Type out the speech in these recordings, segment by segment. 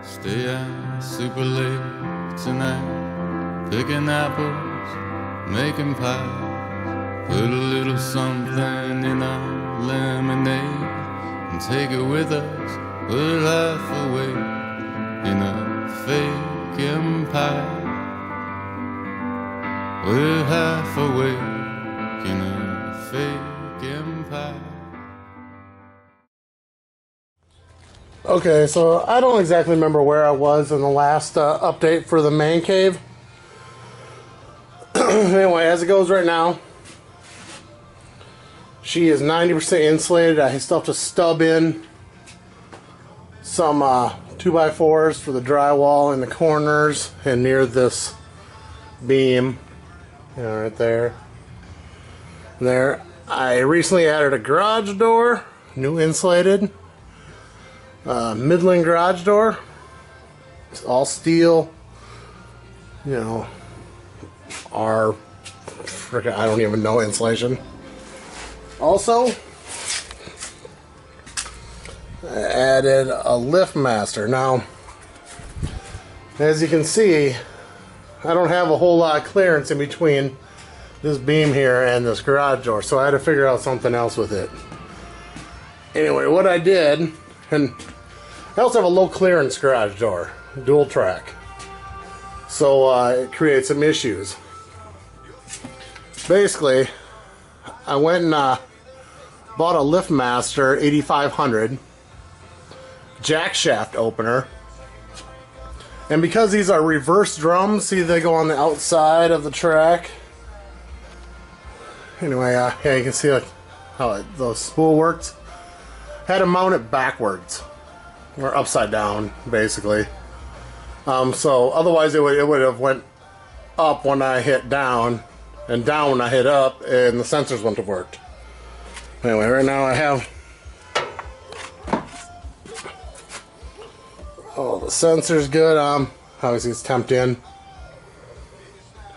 Stay out super late tonight, picking apples, making pie. Put a little something in our lemonade and take it with us. Put half away in a fake empire. We're half awake in a fake empire. Okay, so I don't exactly remember where I was in the last update for the Mancave. Anyway, as it goes right now, she is 90% insulated. I still have to stub in some 2x4s for the drywall in the corners and near this beam. Right there. There. I recently added a garage door, new insulated. Midland garage door. It's all steel. You know, I don't even know insulation. Also, I added a Liftmaster. Now, as you can see, I don't have a whole lot of clearance in between this beam here and this garage door, so I had to figure out something else with it. Anyway, what I did, and I also have a low clearance garage door, dual track, so it creates some issues. Basically, I went and bought a Liftmaster 8500 jack shaft opener, and because these are reverse drums, see they go on the outside of the track. Anyway, yeah, you can see how the spool works. Had to mount it backwards. Or upside down, basically. So otherwise it would have went up when I hit down, and down when I hit up, and the sensors wouldn't have worked. Anyway, right now I have the sensors good. Obviously it's temped in.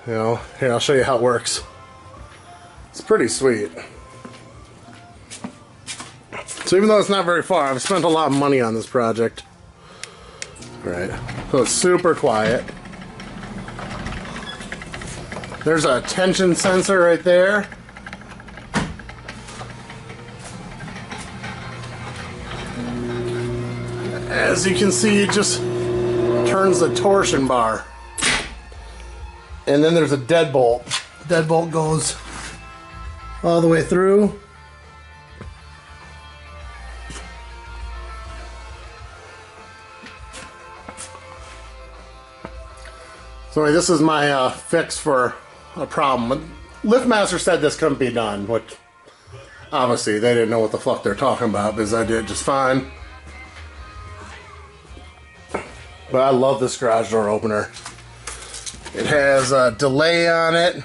You know, here I'll show you how it works. It's pretty sweet. So even though it's not very far, I've spent a lot of money on this project. Right. So it's super quiet. There's a tension sensor right there. As you can see, it just turns the torsion bar. And then there's a deadbolt. Deadbolt goes all the way through. So anyway, this is my fix for a problem. Liftmaster said this couldn't be done, which obviously they didn't know what the fuck they're talking about, because I did just fine. But I love this garage door opener. It has a delay on it.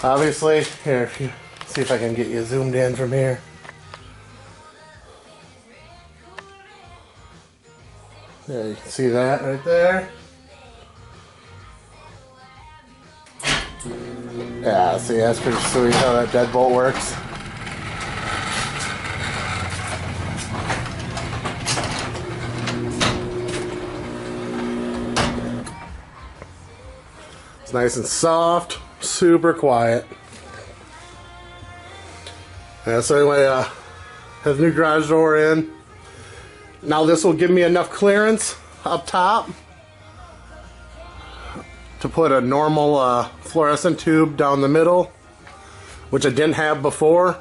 Obviously, here, if you see if I can get you zoomed in from here. Yeah, you can see that right there. Yeah, see, that's pretty sweet how that deadbolt works. It's nice and soft, super quiet. Yeah, so anyway, has the new garage door in. Now this will give me enough clearance up top to put a normal fluorescent tube down the middle, which I didn't have before.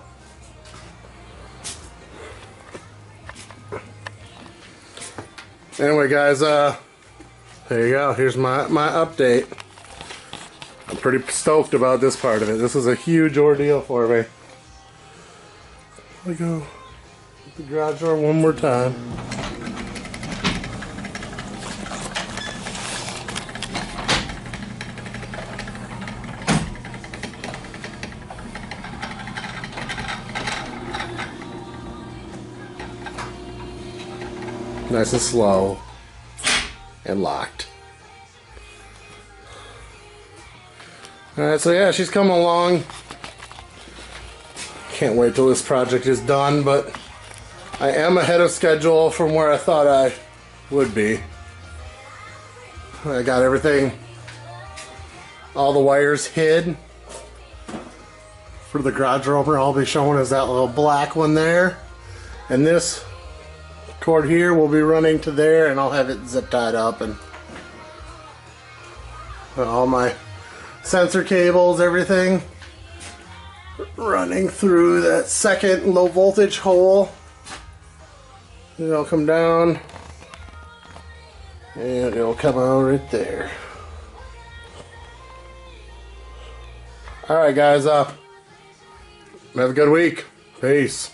Anyway guys, there you go, here's my update. I'm pretty stoked about this part of it. This is a huge ordeal for me. Let me go with the garage door one more time. Nice and slow and locked. Alright, so yeah, she's coming along. Can't wait till this project is done, but I am ahead of schedule from where I thought I would be. I got everything, all the wires hid. For the garage door opener, I'll be showing is that little black one there. And this cord here will be running to there, and I'll have it zip tied up, and all my sensor cables, everything running through that second low voltage hole. And it'll come down and it'll come out right there. Alright guys, have a good week. Peace.